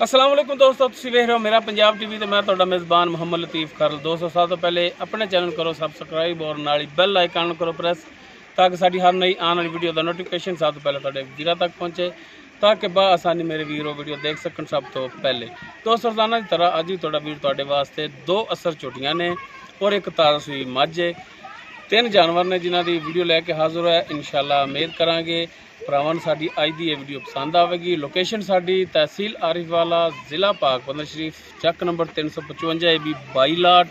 अस्सलाम वालेकुम दोस्तों, तुसीं वेख रहे हो मेरा पंजाब टीवी ते मैं तुहाडा मेज़बान मुहम्मद लतीफ़ खरल। दोस्तों, सब तो पहले अपने चैनल करो सबसक्राइब और नाल बैल आइकन करो प्रेस ताकि साडी हर नई आने वाली वीडियो का नोटिफिकेशन सब तो पहले तुहाडे वीरां तक पहुँचे ताकि आसानी मेरे वीर वीडियो देख सकन सब तो पहले। दोस्तों, रोज़ाना की तरह अज भी तुहाडा वीर तुहाडे वास्ते दो असर झोटियां ने और एक ताज़ा सूई मझ है। तीन जानवर ने जिन्हों की वीडियो लैके हाजिर है। इंशाल्लाह उम्मीद करांगे भरावां नूं साडी अज दी वीडियो पसंद आवेगी। लोकेशन साडी तहसील आरिफवाला, जिला पाकबंद शरीफ, चक नंबर 355 है भी बाईलाट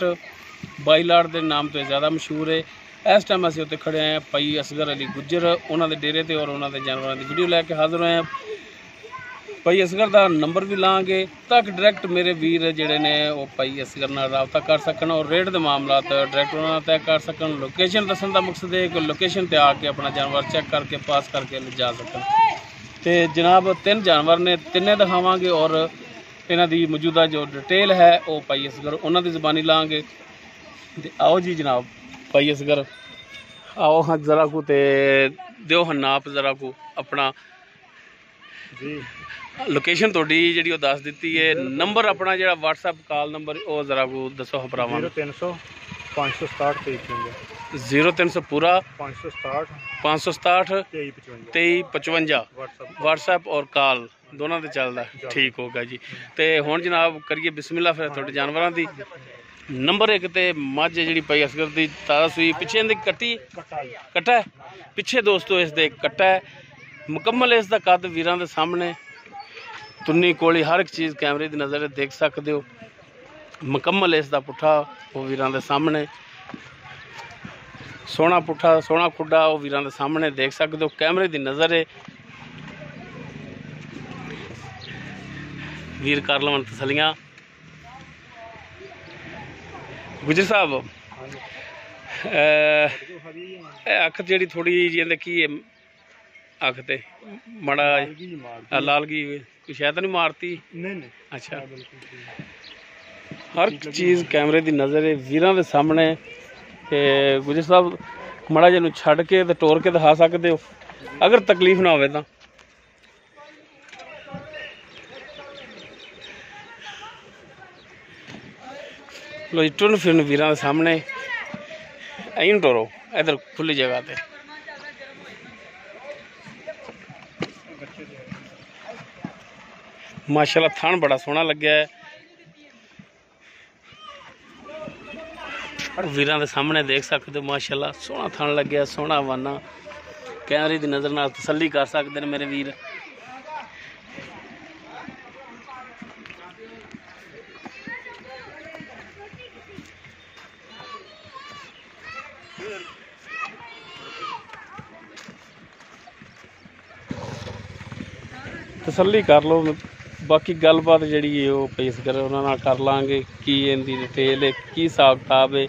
के नाम तो ज़्यादा मशहूर है। इस टाइम असीं उत्ते खड़े हैं भाई असगर अली गुज्जर उन्होंने डेरे ते और उन्होंने जानवरों की वीडियो लैके हाजिर होए हैं। भाई असगर का नंबर भी लाँगे ताकि डायरैक्ट मेरे वीर जोड़े ने वो भाई असगर नाल राबता कर सकन और रेट के मामला डायरैक्ट उन्होंने तय कर सकन। लोकेशन दसन का मकसद है कि लोकेशन पर आके अपना जानवर चेक करके पास करके ले जा सकन। तो जनाब तीन जानवर ने तिने दिखावांगे और इन्हों की मौजूदा जो डिटेल है वो भाई असगर उन्होंने ज़बानी लाँगे। आओ जी जनाब भाई असगर आओ हाँ जरा को ते दिओ हाँ नाप जरा को अपना जी। लोकेशन थोड़ी जी दस दी है। नंबर अपना जो व्हाट्सएप कॉल नंबर वो जरा को दसो हाँ भरावां। 0300 567 0300 पूरा 567 567 2355 व्हाट्सएप और कॉल दोनों से चलता ठीक होगा जी। तो हुण जनाब करिए बिस्मिल्लाह फिर थोड़े जानवरों की। नंबर एक तो मझ जी भाई असगर की ताज़ा सूई पिछे कट्टी कट्टा है पिछे दोस्तों इसके कट्टा है मुकम्मल। इसका कद वीरां दे सामने तुन्नी कोली हर एक चीज़ कैमरे की नज़र देख सकते हो। मुकम्मल इसका पुट्ठा वो वीरां दे सामने सोहना पुट्ठा सोहना खुड्डा वो वीरां दे सामने देख सकते हो। कैमरे की नज़र है वीर कर लवन तसलियां। गुजर साहब अख जी थोड़ी जी देखी अख ते मड़ा लालगी कोई शायद नहीं मारती। नहीं अच्छा हर चीज़ कैमरे की नज़र है वीरां दे सामने। गुजर साहब मड़ा जी छड़ के ते टोर के दिखा सकते हो अगर तकलीफ ना हो। लो जी टुन फिरन वीरां दे सामने आई टोरो इधर खुली जगह पे। माशाल्लाह थान बड़ा सोहना लग्या है वीरां दे सामने देख सकते हो। माशाल्लाह सोहना थान लग्या सोहना वाना कैमरे की नज़र नाल तसल्ली कर सकते हैं मेरे वीर। तसल्ली कर लो बाकी गलबात जी वो पेश कर उन्होंने कर लाँगे की इनकी डिटेल है की हिसाब किताब है।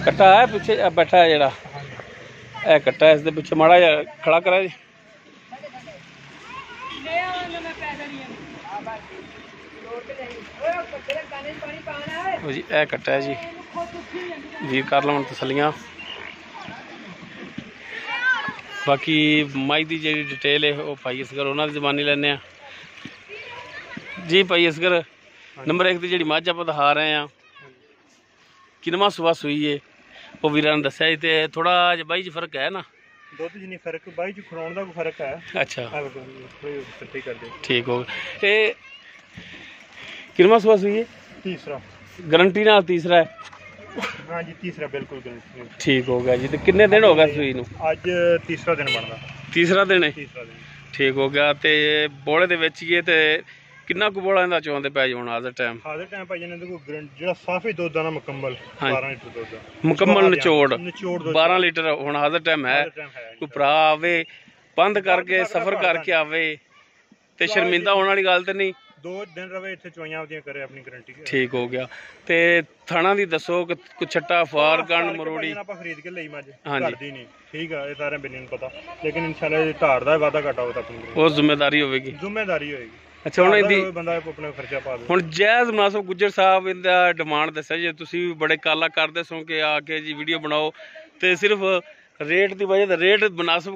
कट्टा है पिछे बैठा है जरा है कट्टा है इसके पिछे माड़ा जा खड़ा करा जी। जी है कट्टा है जी वीर कर लवन तसलियां। बाकी मई की जी डिटेल है वो भाई असगर उन्होंने ज़बानी लेने जी। भाई असगर नंबर एक की जी मझ आप दिखा रहे हैं किनवा सुबह सूई है वो वीरां ने दस्या तो थोड़ा जो बाई च फर्क है ना दुध च नहीं फर्क बाई च खड़ाउण दा कोई फर्क है। अच्छा ठीक हो गया। किनवा सुबह सूई है तीसरा गारंटी नाल तीसरा है। हाँ जी तीसरा बिल्कुल ठीक हो गया जी। तो कितने दिन हो गए सूई नूं? अज तीसरा दिन बनता तीसरा दिन है तीसरा दिन ठीक हो गया। तो बोले दे विच ही है तो किन्ना कु बोला इहदा चौंदे पै जाण हाज़र टाइम भाई इन्हां दे कोई जेड़ा साफी दुध है ना मुकम्मल 12 लीटर दुध मुकम्मल निचोड़ 12 लीटर हुण हाज़र टाइम है। कोई भरा आवे बंद करके सफ़र करके आवे तो शर्मिंदा होने वाली गल तो नहीं 2 दिन रवे इत्थे चवाइयां आपदियां करे अपनी गारंटी ठीक हो गया। तो थाना दी दसो कि कुछ छट्टा फार गंड मरोड़ी आप खरीद के लई मज हाँ जी करदी नहीं ठीक है ये सारे बिन्नी पता लेकिन इंशाल्लाह धार दा वादा घाटा होता अपनी वो जिम्मेदारी होगी जिम्मेदारी होगी। अच्छा हुण इहदी बंदा अपना खर्चा पा दे। हुण जायज़ मुनासिब गुज्जर साहब इहदा डिमांड दस्या जे तुसीं भी बड़े काला करदे सो कि आके जी वीडियो बनाओ तो सिर्फ रेट की वजह रेट मुनासिब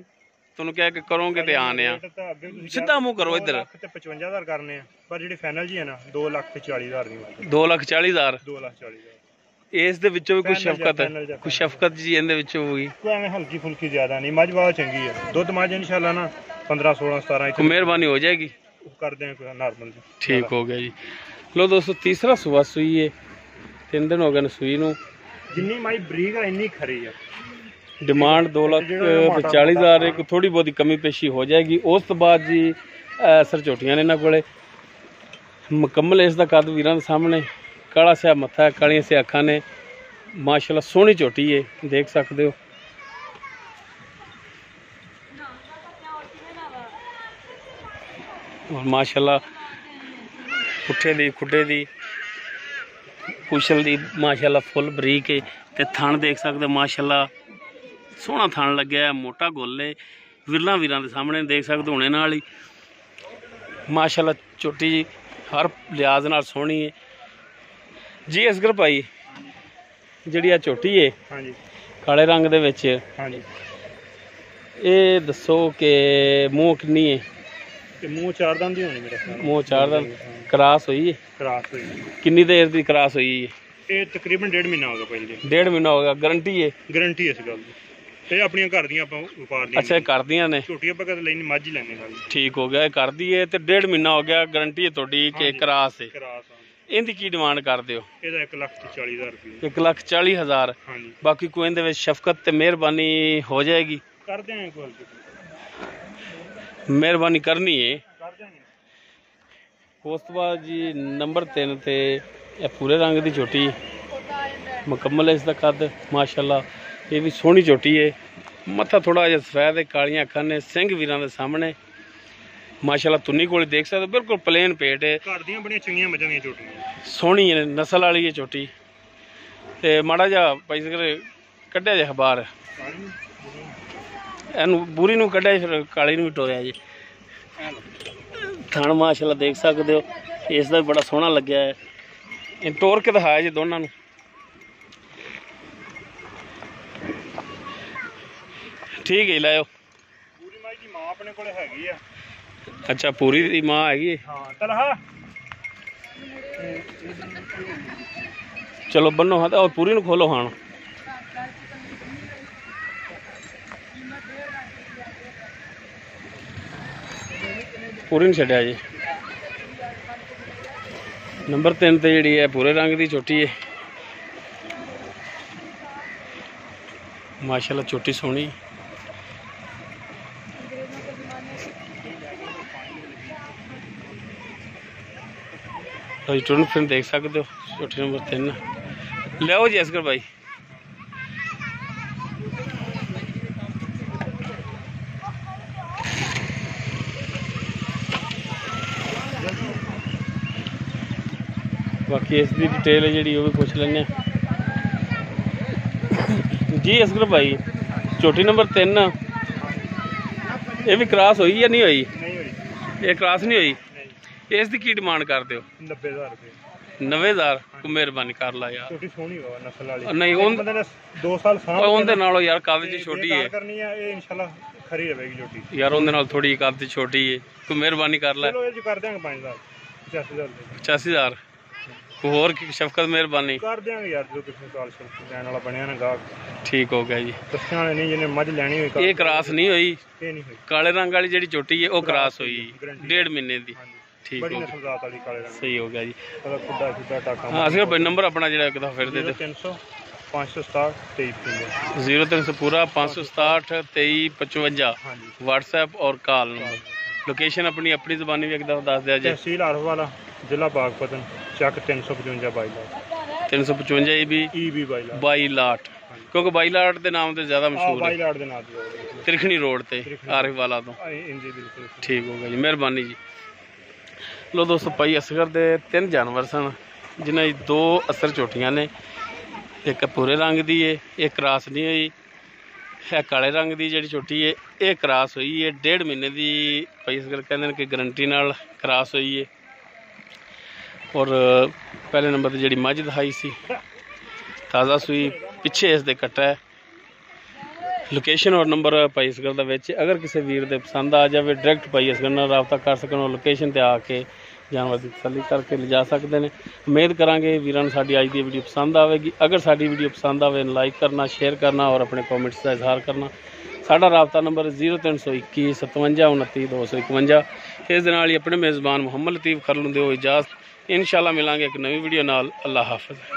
ਤੁਹਾਨੂੰ ਕਿਹਾ ਕਿ ਕਰੋਗੇ ਤੇ ਆਣੇ ਆ। ਰੇਟ ਤਾਂ ਅੱਗੇ ਤੁਸੀਂ ਸਿੱਧਾ ਮੂੰਹ ਕਰੋ ਇੱਧਰ। 2 ਲੱਖ ਤੇ 55,000 ਕਰਨੇ ਆ, ਪਰ ਜਿਹੜੀ ਫਾਈਨਲ ਜੀ ਹੈ ਨਾ 2,40,000 ਦੀ ਮਿਲਦੀ। 2,40,000। 2,40,000 ਇਸ ਦੇ ਵਿੱਚੋਂ ਵੀ ਕੋਈ ਸ਼ਫਕਤ final ਜਾਂ ਕੋਈ ਸ਼ਫਕਤ ਜੀ ਇਹਦੇ ਵਿੱਚੋਂ ਹੋਈ? ਕੋਈ ਐਵੇਂ ਹਲਕੀ ਫੁਲਕੀ ਜ਼ਿਆਦਾ ਨਹੀਂ, ਮੱਝ ਬਹੁਤ ਚੰਗੀ ਹੈ। ਦੁੱਧ ਮੱਝ ਇਨਸ਼ਾਅੱਲਾ ਨਾ 15 16 17 ਕੋਈ ਮਿਹਰਬਾਨੀ ਹੋ ਜਾਏਗੀ। ਕਰਦੇ ਆ ਕੋਈ ਨਾਰਮਲ ਜੀ। ਠੀਕ ਹੋ ਗਿਆ ਜੀ। ਲੋ ਦੋਸਤੋ ਤੀਸਰਾ ਸੂਆ ਸੂਈ ਹੈ, 3 ਦਿਨ ਹੋ ਗਏ ਨੇ ਸੂਈ ਨੂੰ। ਜਿੰਨੀ ਮਾਈ ਬਰੀਕ ਆ ਇੰਨੀ ਖਰੀ ਆ। ਡਿਮਾਂਡ 2,40,000 ਇੱਕ ਥੋੜੀ ਬਹੁਤੀ ਕਮੀ ਪੇਸ਼ੀ ਹੋ ਜਾਏਗੀ। ਉਸ ਤੋਂ ਬਾਅਦ ਜੀ ਸਰ ਝੋਟੀਆਂ ਨੇ ਇਹਨਾਂ ਕੋਲੇ ਮੁਕੰਮਲ ਇਸ ਦਾ ਕੱਦ ਵੀਰਾਂ ਦੇ ਸਾਹਮਣੇ, ਕਾਲਾ ਸਿਆ ਮੱਥਾ ਹੈ, ਕਾਲੀਆਂ ਸਿਆ ਅੱਖਾਂ ਨੇ, ਮਾਸ਼ਾਅੱਲਾ ਸੋਹਣੀ ਝੋਟੀ ਹੈ, ਦੇਖ ਸਕਦੇ ਹੋ। ਔਰ ਮਾਸ਼ਾਅੱਲਾ ਪੁੱਠੇ ਦੀ ਖੁੱਡੇ ਦੀ ਕੁਸ਼ਲ ਦੀ ਮਾਸ਼ਾਅੱਲਾ ਫੁੱਲ ਬਰੀਕ ਹੈ ਤੇ ਥਣ ਦੇਖ ਸਕਦੇ ਹੋ ਮਾਸ਼ਾਅੱਲਾ ਸੋਹਣਾ ਥਣ ਲੱਗਿਆ, ਮੋਟਾ ਗੁੱਲ ਹੈ। ਵਿਰਲਾ ਵੀਰਾਂ ਦੇ ਸਾਹਮਣੇ ਦੇਖ ਸਕਦੇ ਹੁਣੇ ਨਾਲ ਹੀ ਮਾਸ਼ਾਅੱਲਾ ਝੋਟੀ ਜੀ ਹਰ ਲਿਹਾਜ਼ ਨਾਲ ਸੋਹਣੀ ਹੈ ਜੀ। ਅਸਗਰ ਭਾਈ ਜਿਹੜੀ ਆ ਝੋਟੀ ਹੈ ਹਾਂਜੀ ਕਾਲੇ ਰੰਗ ਦੇ ਵਿੱਚ, ਹਾਂਜੀ ਇਹ ਦੱਸੋ ਕਿ ਮੂੰਹ ਕਿੰਨੀ ਹੈ? ਤੇ ਮੂੰਹ 4 ਦੰਦ ਦੀ ਹੋਣੀ ਮੇਰੇ ਖਿਆਲ। ਮੂੰਹ 4 ਦੰਦ। ਕਰਾਸ ਹੋਈ ਹੈ? ਕਰਾਸ ਹੋਈ। ਕਿੰਨੀ ਦੇਰ ਦੀ ਕਰਾਸ ਹੋਈ ਹੈ? ਇਹ ਤਕਰੀਬਨ 1.5 ਮਹੀਨਾ ਹੋ ਗਿਆ ਪਹਿਲੇ। 1.5 ਮਹੀਨਾ ਹੋ ਗਿਆ। ਗਰੰਟੀ ਹੈ? ਗਰੰਟੀ ਇਸ ਗੱਲ ਦੀ। ਇਹ ਆਪਣੀਆਂ ਘਰ ਦੀਆਂ ਆਪਾਂ ਵਪਾਰ ਦੀਆਂ। ਅੱਛਾ, ਇਹ ਕਰਦੀਆਂ ਨੇ? ਝੋਟੀ ਆਪਾਂ ਕਦੇ ਲੈਣੀ, ਮੱਝ ਹੀ ਲੈਣੇ ਖਾਲੀ। ਠੀਕ ਹੋ ਗਿਆ, ਇਹ ਕਰਦੀ ਹੈ ਤੇ 1.5 ਮਹੀਨਾ ਹੋ ਗਿਆ। ਗਰੰਟੀ ਹੈ ਤੁਹਾਡੀ ਕਿ ਕਰਾਸ ਹੈ? ਕਰਾਸ। ਇਹਦੀ ਕੀ ਡਿਮਾਂਡ ਕਰਦੇ ਹੋ? ਇਹਦਾ 1,40,000 ਰੁਪਏ। 1,40,000। ਹਾਂਜੀ। ਬਾਕੀ ਕੋਈ ਇਹਦੇ ਵਿੱਚ ਸ਼ਫਕਤ ਤੇ ਮਿਹਰਬਾਨੀ ਹੋ ਜਾਏਗੀ? ਕਰ ਦਿਆਂਗੇ ਕੋਈ ਮਿਹਰਬਾਨੀ ਕਰਨੀ ਹੈ। ਕਰ ਦਿਆਂਗੇ। ਉਸ ਤੋਂ ਬਾਅਦ ਜੀ ਨੰਬਰ 3 ਤੇ ਇਹ ਪੂਰੇ ਰੰਗ ਦੀ ਝੋਟੀ, ਮੁਕੰਮਲ ਇਸ ਦਾ ਕੱਦ ਮਾਸ਼ਾਅੱਲਾ, ਇਹ ਵੀ ਸੋਹਣੀ ਝੋਟੀ ਹੈ। ਮੱਥਾ ਥੋੜਾ ਜਿਹਾ ਸਫੈਦ ਹੈ, ਕਾਲੀਆਂ ਅੱਖਾਂ ਨੇ, ਸਿੰਘ ਵੀਰਾਂ ਦੇ ਸਾਹਮਣੇ ਮਾਸ਼ਾਅੱਲਾ ਤੁੰਨੀ ਕੋਲ ਦੇਖ ਸਕਦੇ ਹੋ, ਬਿਲਕੁਲ ਪਲੇਨ ਪੇਟ ਹੈ। ਘਰ ਦੀਆਂ ਬੜੀਆਂ ਚੰਗੀਆਂ ਮੱਝਾਂ ਦੀਆਂ ਝੋਟੀਆਂ, ਸੋਹਣੀ ਹੈ, ਨਸਲ ਵਾਲੀ ਹੈ ਝੋਟੀ। ਤੇ ਮਾੜਾ ਜਿਹਾ ਭਾਈ ਸਕਰ ਕੱਢਿਆ ਜਿਹਾ ਬਾਹਰ, ਇਹਨੂੰ ਬੂਰੀ ਨੂੰ ਕੱਢਿਆ, ਫਿਰ ਕਾਲੀ ਨੂੰ ਵੀ ਟੋਰਿਆ ਜੀ। ਥਣ ਮਾਸ਼ਾਅੱਲਾ ਦੇਖ ਸਕਦੇ ਹੋ, ਇਸ ਦਾ ਵੀ ਬੜਾ ਸੋਹਣਾ ਲੱਗਿਆ ਹੈ। ਇਹ ਟੋਰ ਕੇ ਦਿਖਾਇਆ ਜੀ ਦੋਨਾਂ ਨੂੰ। ਠੀਕ ਹੈ, ਲਾਇਓ। ਪੂਰੀ ਮਾਈ ਦੀ ਮਾਂ ਆਪਣੇ ਕੋਲੇ ਹੈਗੀ ਆ। ਅੱਛਾ, ਪੂਰੀ ਦੀ ਮਾਂ ਹੈਗੀ ਹੈ? ਹਾਂ। ਤਲਹਾ ਚਲੋ ਬੰਨੋ ਹਾਂ, ਉਹ ਪੂਰੀ ਨੂੰ ਖੋਲੋ ਹਾਂ। ਪੂਰੀ ਨੂੰ ਛੱਡਿਆ ਜੀ। ਨੰਬਰ 3 ਤੇ ਜਿਹੜੀ ਹੈ ਪੂਰੇ ਰੰਗ ਦੀ ਝੋਟੀ ਹੈ ਮਾਸ਼ਾਅੱਲਾ, ਝੋਟੀ ਸੋਹਣੀ। ਤੁਸੀਂ ਟੁਰਨ ਫਿਰਨ ਦੇਖ ਸਕਦੇ ਹੋ। ਝੋਟੀ ਨੰਬਰ 3 ਲਿਆਓ ਜੀ ਅਸਗਰ ਭਾਈ। ਬਾਕੀ ਇਸ ਦੀ ਡਿਟੇਲ ਹੈ ਜਿਹੜੀ ਉਹ ਵੀ ਪੁੱਛ ਲੈਂਦੇ ਹਾਂ ਜੀ। ਅਸਗਰ ਭਾਈ ਝੋਟੀ ਨੰਬਰ 3 ਇਹ ਵੀ ਕ੍ਰਾਸ ਹੋਈ ਜਾਂ ਨਹੀਂ ਹੋਈ? ਨਹੀਂ ਹੋਈ। ਇਹ ਕ੍ਰਾਸ ਨਹੀਂ ਹੋਈ। ਇਸ ਦੀ ਕੀ ਡਿਮਾਂਡ ਕਰਦੇ ਹੋ? 90,000 ਰੁਪਏ। 90,000? ਕੋਈ ਮਿਹਰਬਾਨੀ ਕਰ ਲਾ ਯਾਰ। ਛੋਟੀ ਸੋਹਣੀ ਹੋਵਾ ਨਸਲ ਵਾਲੀ। ਨਹੀਂ ਬੰਦੇ ਨੇ 2 ਸਾਲ ਸਾਂਭ ਉਹਦੇ ਨਾਲੋਂ ਯਾਰ ਕੱਦ ਚ ਛੋਟੀ ਹੈ ਕਰਨੀ ਆ, ਇਹ ਇਨਸ਼ਾਅੱਲਾ ਖਰੀ ਰਹੇਗੀ ਝੋਟੀ ਯਾਰ। ਉਹਦੇ ਨਾਲ ਥੋੜੀ ਕੱਦ ਚ ਛੋਟੀ ਹੈ, ਕੋਈ ਮਿਹਰਬਾਨੀ ਕਰ ਲੈ। ਚਲੋ ਇਹ ਜੀ ਕਰ ਦਿਆਂਗੇ 5,000 85,000 85,000। ਕੋਈ ਹੋਰ ਸ਼ਫਕਤ ਮਿਹਰਬਾਨੀ ਕਰ ਦਿਆਂਗੇ ਯਾਰ, ਜੋ ਕਿਸੇ ਸਾਲ ਲੈਣ ਵਾਲਾ ਬਣਿਆ ਨਾ ਗਾਹਕ। ਠੀਕ ਹੋ ਗਿਆ ਜੀ। ਦੱਸਿਆ ਵਾਲੇ ਨਹੀਂ, ਜਿਹਨੇ ਮੱਝ ਲੈਣੀ ਹੋਈ। ਇਹ ਕ੍ਰਾਸ ਨਹੀਂ ਹੋਈ? ਇਹ ਨਹੀਂ ਹੋਈ। ਕਾਲੇ ਰੰਗ ਵਾਲੀ ਜਿਹੜੀ ਝੋਟੀ ਹੈ ਉਹ ਕ੍ਰਾਸ ਹੋਈ 1.5 ਮਹੀਨੇ ਦੀ। ਠੀਕ ਬੜੀ ਹੋ ਨਸਲ ਜ਼ਾਤ ਵਾਲੀ ਕਾਲੇ ਰੰਗ। ਸਹੀ ਹੋ ਗਿਆ ਜੀ। ਉਹਦਾ ਖੁੱਡਾ ਖੁੱਡਾ ਟਾਕਾ। ਹਾਂ, ਅਸੀਂ ਭਾਈ ਨੰਬਰ ਆਪਣਾ ਜਿਹੜਾ ਇੱਕ ਦਫਾ ਫਿਰ ਦੇ ਦਿਓ। 300 567 2355। 0300 ਪੂਰਾ 567 2355। ਹਾਂਜੀ। WhatsApp और कॉल नंबर। लोकेशन अपनी ज़बानी भी एक दफ़ा दस दिया जी। तहसील आरफवाला, जिला बागपतन, चक 355 बाईलाट। 355 EB 22 क्योंकि 22 के नाम से ज़्यादा मशहूर है। 22 ਦੇ ਨਾਂ ਤੇ त्रिखणी रोड ते आरिफवाला तो। ਇੰਜੀ ਬਿਲਕੁਲ ठीक हो गया जी, मेहरबानी जी। लो दोस्तों, भाई असगर के 3 जानवर सन जिन्हें 2 असर झोटियां ने। एक पूरे रंग की है, एक क्रास नहीं हुई है। काले रंग की जी झोटी है ये क्रास हुई है। 1.5 महीने की भाई असगर कहते हैं कि गारंटी नाल क्रास हुई है। और पहले नंबर पर जी मझ दिखाई सी ताज़ा सूई, पिछे इसके कट्टा है। ਲੋਕੇਸ਼ਨ ਔਰ ਨੰਬਰ ਭਾਈ ਅਸਗਰ ਦਾ ਵਿੱਚ। ਅਗਰ ਕਿਸੇ ਵੀਰ ਦੇ ਪਸੰਦ ਆ ਜਾਵੇ ਡਾਇਰੈਕਟ ਭਾਈ ਅਸਗਰ ਨਾਲ ਰਾਬਤਾ ਕਰ ਸਕਣ, ਉਹ ਲੋਕੇਸ਼ਨ ਤੇ ਆ ਕੇ ਜਾਨਵਰ ਦੀ ਤਸੱਲੀ ਕਰਕੇ ਲਿਜਾ ਸਕਦੇ ਨੇ। ਉਮੀਦ ਕਰਾਂਗੇ ਵੀਰਾਂ ਨੂੰ ਸਾਡੀ ਅੱਜ ਦੀ ਵੀਡੀਓ ਪਸੰਦ ਆਵੇਗੀ। ਅਗਰ ਸਾਡੀ ਵੀਡੀਓ ਪਸੰਦ ਆਵੇ ਲਾਈਕ ਕਰਨਾ, ਸ਼ੇਅਰ ਕਰਨਾ ਔਰ ਆਪਣੇ ਕਮੈਂਟਸ ਦਾ ਇਜ਼ਹਾਰ ਕਰਨਾ। ਸਾਡਾ ਰਾਬਤਾ ਨੰਬਰ 0321 57 29 251। ਇਸ ਦੇ ਨਾਲ ਹੀ ਆਪਣੇ ਮੇਜ਼ਬਾਨ ਮੁਹੰਮਦ ਲਤੀਫ ਖਰਲ ਨੂੰ ਦਿਓ ਇਜਾਜ਼ਤ। ਇੰਸ਼ਾਅੱਲਾ ਮਿਲਾਂਗੇ ਇੱਕ ਨਵੀਂ ਵੀਡੀਓ ਨਾਲ। ਅੱਲਾ ਹਾਫਿਜ਼।